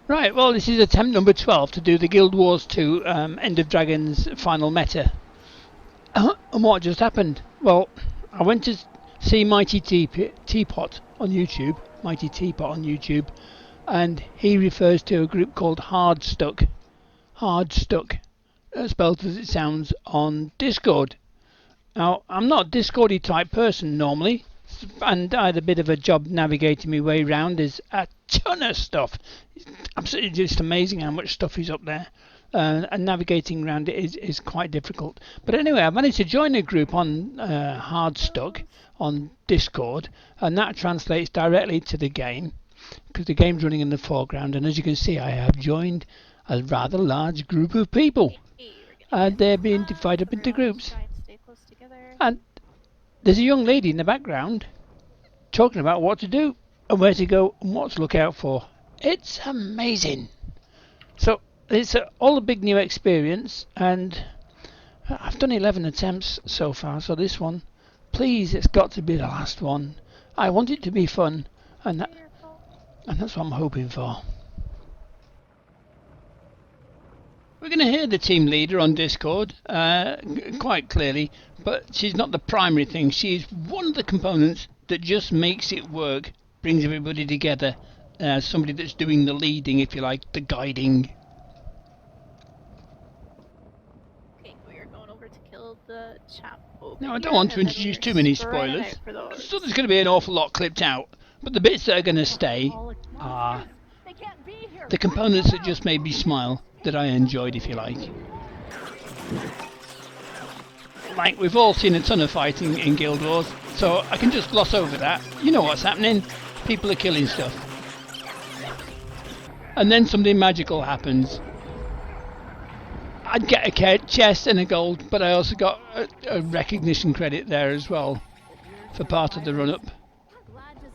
Right, well, this is attempt number 12 to do the Guild Wars 2 End of Dragons final meta. And what just happened? Well, I went to see Mighty Teapot on YouTube, Mighty Teapot on YouTube, and he refers to a group called Hardstuck, spelled as it sounds, on Discord. Now, I'm not a Discordy type person normally, and I had a bit of a job navigating my way around. There's a ton of stuff. It's absolutely just amazing how much stuff is up there. And navigating around it is quite difficult. But anyway, I managed to join a group on Hardstuck on Discord, and that translates directly to the game, because the game's running in the foreground. And as you can see, I have joined a rather large group of people, and they're being divided up into groups. And there's a young lady in the background talking about what to do and where to go and what to look out for. It's amazing. So it's all a big new experience, and I've done 11 attempts so far, so this one, please, it's got to be the last one. I want it to be fun, and that's what I'm hoping for. We're going to hear the team leader on Discord quite clearly, but she's not the primary thing. She's one of the components that just makes it work, brings everybody together. Somebody that's doing the leading, if you like, the guiding. Okay, we are going over to kill the chap over Now, I don't want to introduce too many spoilers, so there's going to be an awful lot clipped out. But the bits that are going to stay are the components that just made me smile, that I enjoyed, if you like. Like, we've all seen a ton of fighting in Guild Wars, so I can just gloss over that. You know what's happening. People are killing stuff. And then something magical happens. I'd get a chest and a gold, but I also got a recognition credit there as well for part of the run-up.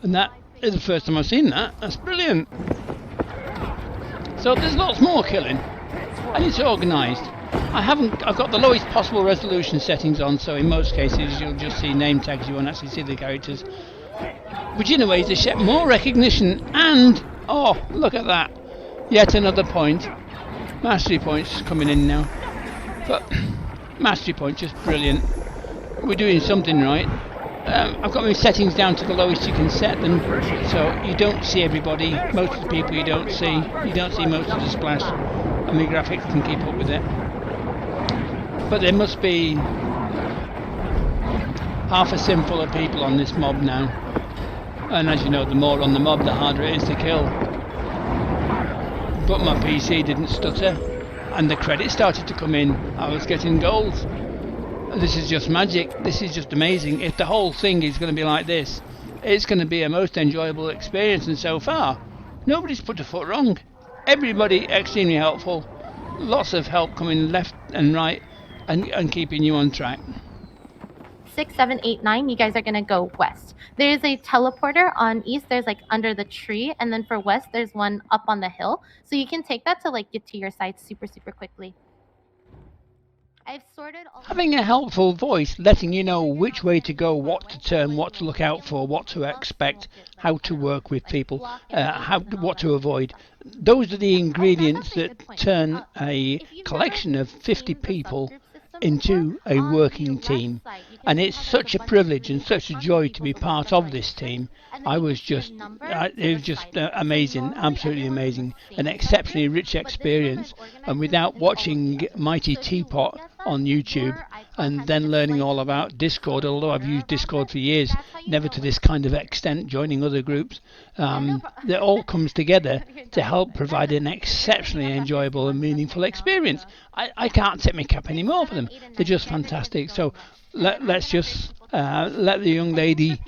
And that is the first time I've seen that. That's brilliant. So there's lots more killing, and it's organised. I've got the lowest possible resolution settings on, so in most cases you'll just see name tags, you won't actually see the characters. Which in a way is to more recognition, and oh, look at that. Yet another point. Mastery points coming in now. But mastery point, just brilliant. We're doing something right. I've got my settings down to the lowest you can set them, so you don't see everybody. Most of the people you don't see most of the splash, and the graphics can keep up with it. But there must be half a sim full of people on this mob now, and as you know, the more on the mob, the harder it is to kill. But my PC didn't stutter, and the credits started to come in. I was getting golds. This is just magic. This is just amazing. If the whole thing is going to be like this, it's going to be a most enjoyable experience, and so far nobody's put a foot wrong. Everybody extremely helpful, lots of help coming left and right, and keeping you on track. 6, 7, 8, 9, you guys are going to go west. There's a teleporter on east, there's like under the tree, and then for west there's one up on the hill, so you can take that to like get to your side super quickly. I've sorted all having a helpful voice letting you know which way to go, what to turn, what to look out for, what to expect, how to work with people, what to avoid. Those are the ingredients that turn a collection of 50 people into a working team, and it's such a privilege and such a joy to be part of this team. It was just amazing, absolutely amazing, an exceptionally rich experience. And without watching Mighty Teapot on YouTube and then learning all about Discord, although I've used Discord for years, never to this kind of extent, joining other groups, that all comes together to help provide an exceptionally enjoyable and meaningful experience. I can't tip my cap anymore for them. They're just fantastic. So let's just let the young lady,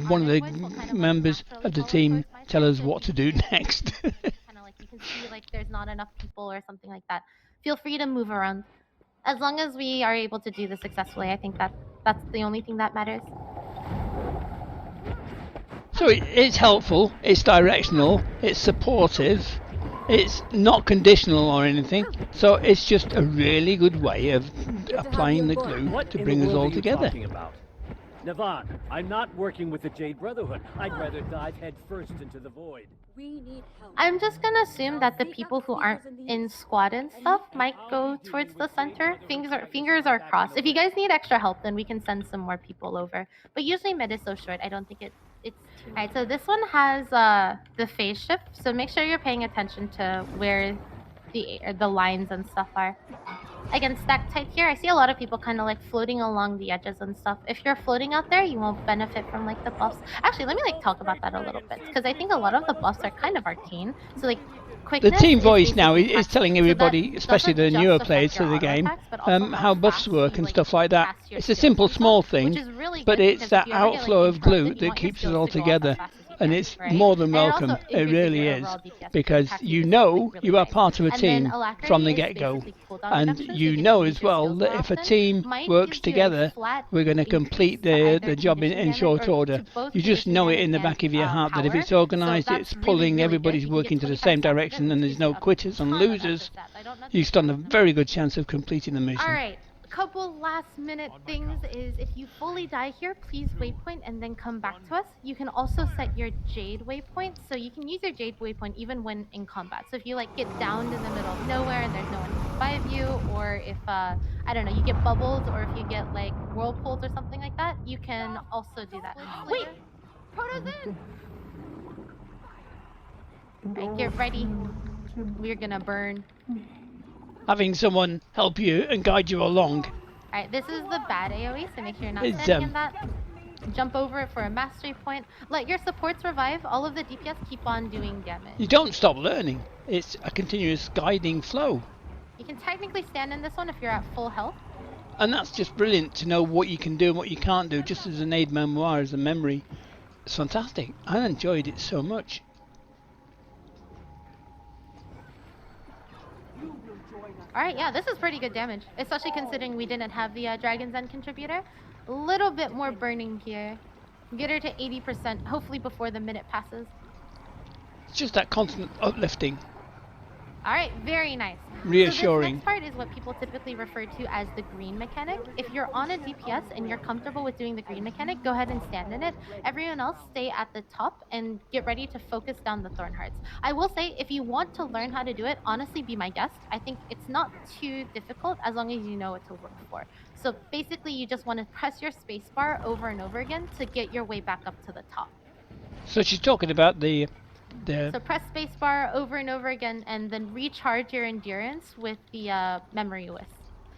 one of the members of the team, tell us what to do next. Kind of like you can see like there's not enough people or something like that. Feel free to move around. As long as we are able to do this successfully, I think that's the only thing that matters. So it's helpful, it's directional, it's supportive, it's not conditional or anything, so it's just a really good way of applying the glue to bring us all together. Navan, I'm not working with the Jade Brotherhood. I'd rather dive head first into the void. We need help. I'm just gonna assume that the people who aren't in squad and stuff might go towards the center. Fingers are crossed. If you guys need extra help, then we can send some more people over. But usually mid is so short, I don't think it's too. Alright, so this one has the phase shift, so make sure you're paying attention to where the lines and stuff are. Again, stack tight here. I see a lot of people kind of like floating along the edges and stuff. If you're floating out there, you won't benefit from like the buffs. Actually, let me like talk about that a little bit, because I think a lot of the buffs are kind of arcane. So like The quickness team is voice now basically is passive. telling So everybody, that especially the doesn't newer just players affect to your the auto game, attacks, but also how buffs fast work you, and like, stuff like that. cast your It's a skills simple and stuff, small thing, which is really but good, it's because that if you ever get, outflow like, of glue interrupted, you that want your keeps us skills all to go off together. as fast as you And can, it's right? more than And it also welcome. It increases really your is. overall DPS, Because attacks you this know like really you are nice. part of a And then team alacrity from the is get-go. basically cooldown And reduction, so you get to know use as your well skills that more if a often. team Might works gives you a together, flat we're going to increase complete to the either job in condition short damage or order. to both You just condition know it damage in the and back of your heart that if power. it's So organised, that's it's really, pulling really everybody's good. You working get to the 25 same stats of it, direction, which and there's gives you no a quitters and ton of extra losers. stats. I don't know if You you stand saw a them. very good chance of completing the mission. All right, a couple last minute things is if you fully die here, please waypoint and then come back to us. You can also set your Jade waypoint, so you can use your Jade waypoint even when in combat. So if you like get downed in the middle of nowhere and there's no one to revive you, or if I don't know, you get bubbles, or if you get like whirlpools or something like that, you can also do that. Wait, Proto's in. All right, get ready. We're gonna burn. Having someone help you and guide you along Alright, this is the bad AoE, so make sure you're not is standing in that. Jump over it for a mastery point. Let your supports revive. All of the DPS keep on doing damage. you don't stop learning. It's a continuous guiding flow. You can technically stand in this one if you're at full health. And that's just brilliant to know what you can do and what you can't do, just as an aid memoir, as a memory. It's fantastic. I enjoyed it so much. Alright, yeah, this is pretty good damage, especially considering we didn't have the Dragon's End contributor. A little bit more burning here. Get her to 80%, hopefully before the minute passes. It's just that constant uplifting. Alright, very nice. Reassuring. So this next part is what people typically refer to as the green mechanic. If you're on a DPS and you're comfortable with doing the green mechanic, go ahead and stand in it. Everyone else stay at the top and get ready to focus down the thorn hearts. I will say, if you want to learn how to do it, honestly be my guest. I think it's not too difficult as long as you know what to look for. So basically you just want to press your spacebar over and over again to get your way back up to the top. So she's talking about So press spacebar over and over again, and then recharge your endurance with the memory wisp.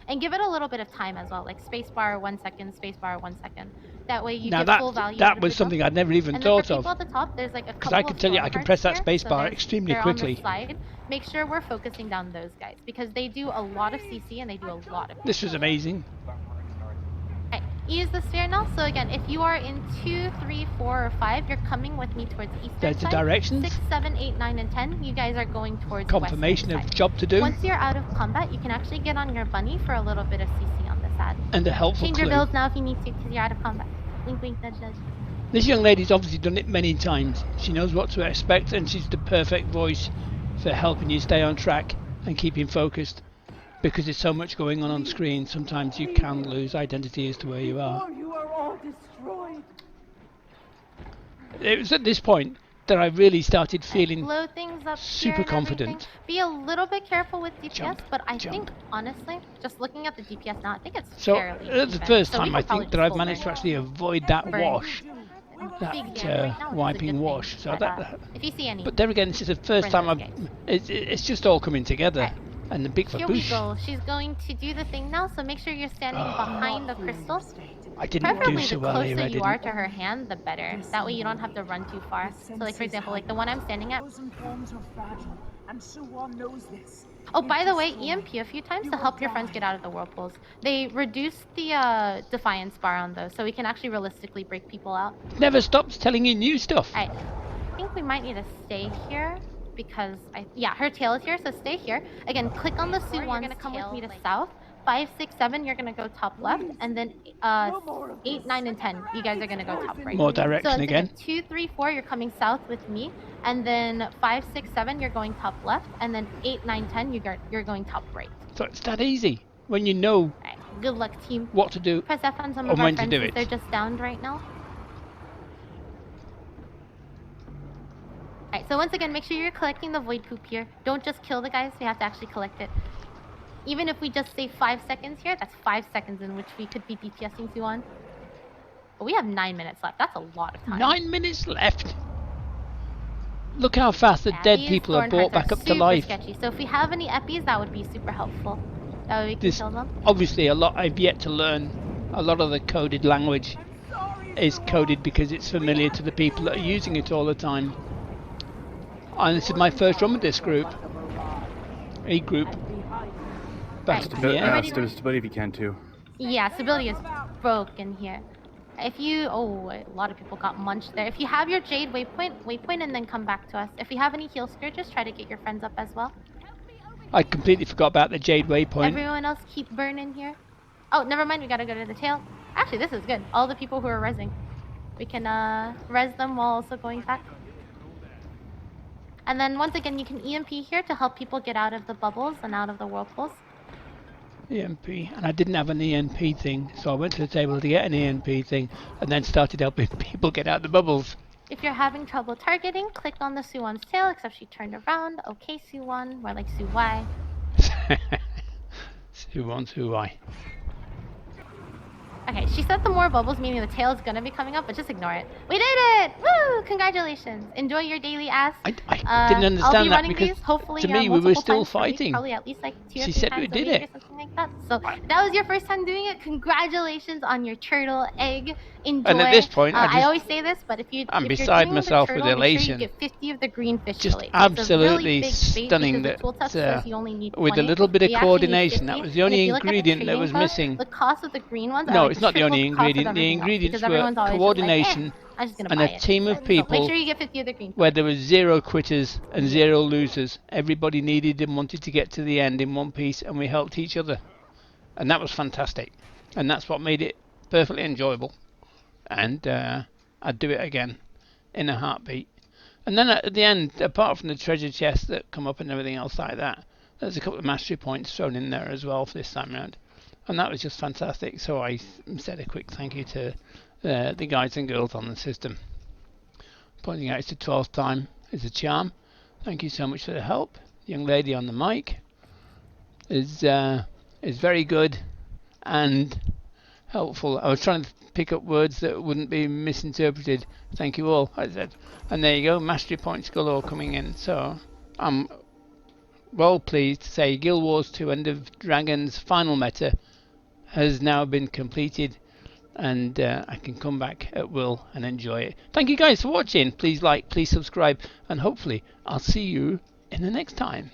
And give it a little bit of time as well, like spacebar 1 second, spacebar 1 second. That way you now get full value. that was something I'd never even and then thought for of. people at the top, there's like a Because couple I can tell you, I can press that space bar extremely quickly. On the side. Make sure we're focusing down those guys, because they do a lot of CC and they do a lot of. This was amazing. Right, use the sphere now. So again, if you are in 2, 3, 4, or 5, you're coming with me towards eastern There's the side. directions. 6, 7, 8, 9, and 10. You guys are going towards Confirmation western of side. job to do. Once you're out of combat, you can actually get on your bunny for a little bit of CC on this ad. And a helpful Change clue. your builds now if you need to, because you're out of combat. Wink, wink, nudge, nudge. This young lady's obviously done it many times. She knows what to expect, and she's the perfect voice for helping you stay on track and keeping focused. Because there's so much going on screen, sometimes you can lose identity as to where you are. You are all destroyed. It was at this point that I really started feeling Blow things up super here and confident. everything. Be a little bit careful with DPS, Jump, but I jump. think, honestly, just looking at the DPS now, I think it's So fairly it's the even. first So we time can I probably think that just I've full managed to burn. actually avoid that Burn. wash, Big that damage right now, which is a wiping good thing, wash. So but, if you see any, but there again, this is the first burn time those it's just all coming together, Right. and the big here we faboosh. go. She's going to do the thing now, so make sure you're standing behind the crystal. I didn't do Preferably so the well here. closer I you are didn't. to her hand, the better. That way you don't have to run too far. So like for example, like the one I'm standing at. Forms are fragile, and Suwon knows this. Oh, by the way, EMP a few times to help your friends get out of the whirlpools. They reduce the defiance bar on those, so we can actually realistically break people out. Never stops telling you new stuff. Alright, I think we might need to stay here because yeah, her tail is here, so stay here. Again, click on the Suwon's You're gonna come with me to south. 5, 6, 7, you're gonna go top left, and then 8, 9, and 10, you guys are gonna go top right. More direction so again. 2, 3, 4, you're coming south with me, and then 5, 6, 7, you're going top left, and then 8, 9, 10, you're going top right. So it's that easy when you know Right. Good luck, team. what to do Press F on some or of our when to friends do since it. they're just downed right now. Alright, so once again, make sure you're collecting the void poop here. Don't just kill the guys, we have to actually collect it. Even if we just say 5 seconds here, that's 5 seconds in which we could be DPSing Suwon. But we have 9 minutes left. That's a lot of time. 9 minutes left. Look how fast the Yeah, dead these people are thorn brought hearts back up to super life. sketchy. So if we have any eppies, that would be super helpful. That way we can This kill them. obviously a lot I've yet to learn. A lot of the coded language is coded because it's familiar to the people that are using it all the time. And this is my first run with this group. A group. Back up in the air. Stability if you can too. Yeah, stability is broken here. If you... Oh, a lot of people got munched there. If you have your Jade waypoint and then come back to us. If you have any heal scourges, try to get your friends up as well. I completely forgot about the Jade waypoint. Everyone else keep burning here. Oh, never mind, we gotta go to the tail. Actually, this is good. All the people who are rezzing. We can res them while also going back. And then once again, you can EMP here to help people get out of the bubbles and out of the whirlpools. EMP, and I didn't have an EMP thing, so I went to the table to get an EMP thing and then started helping people get out the bubbles. If you're having trouble targeting, click on the Suwon's tail, except she turned around. Okay, Suwon, more like Suwai. Suwai. Okay, she said the more bubbles, meaning the tail is gonna be coming up, but just ignore it. We did it! Woo! Congratulations! Enjoy your daily ask. I didn't understand I'll be that running because these, hopefully, to me we were multiple still times per week, fighting. probably at least like 2 or She 3 said times we a did week it. or something like that. So that was your first time doing it. Congratulations on your turtle egg. Enjoy. And at this point, I always say this, but if you're beside doing myself the with turtle, make sure elation. you get 50 of the green fish Just fillet. absolutely it's a really big stunning bait because the tool that test says you only need with a 20. little bit of We actually need coordination, 50. that was the And if only you look at the ingredient that trading was code, missing. the cost of the green ones are No, like it's not the only triple cost of ingredient. The everything else, ingredients because were everyone's always coordination just like, I'm just gonna and buy a it. team of So people make sure you get 50 of the green. where there was 0 quitters and 0 losers. Everybody needed and wanted to get to the end in one piece, and we helped each other. And that was fantastic. And that's what made it perfectly enjoyable. And I'd do it again in a heartbeat. And then at the end, apart from the treasure chests that come up and everything else like that, there's a couple of mastery points thrown in there as well for this time round. And that was just fantastic. So I said a quick thank you to the guys and girls on the system. Pointing out it's the 12th time is a charm. Thank you so much for the help. The young lady on the mic is very good and helpful. I was trying to pick up words that wouldn't be misinterpreted. Thank you all, I said. And there you go, mastery points galore coming in. So I'm well pleased to say Guild Wars 2 End of Dragons final meta has now been completed, and I can come back at will and enjoy it. Thank you guys for watching. Please like, please subscribe, and hopefully I'll see you in the next time.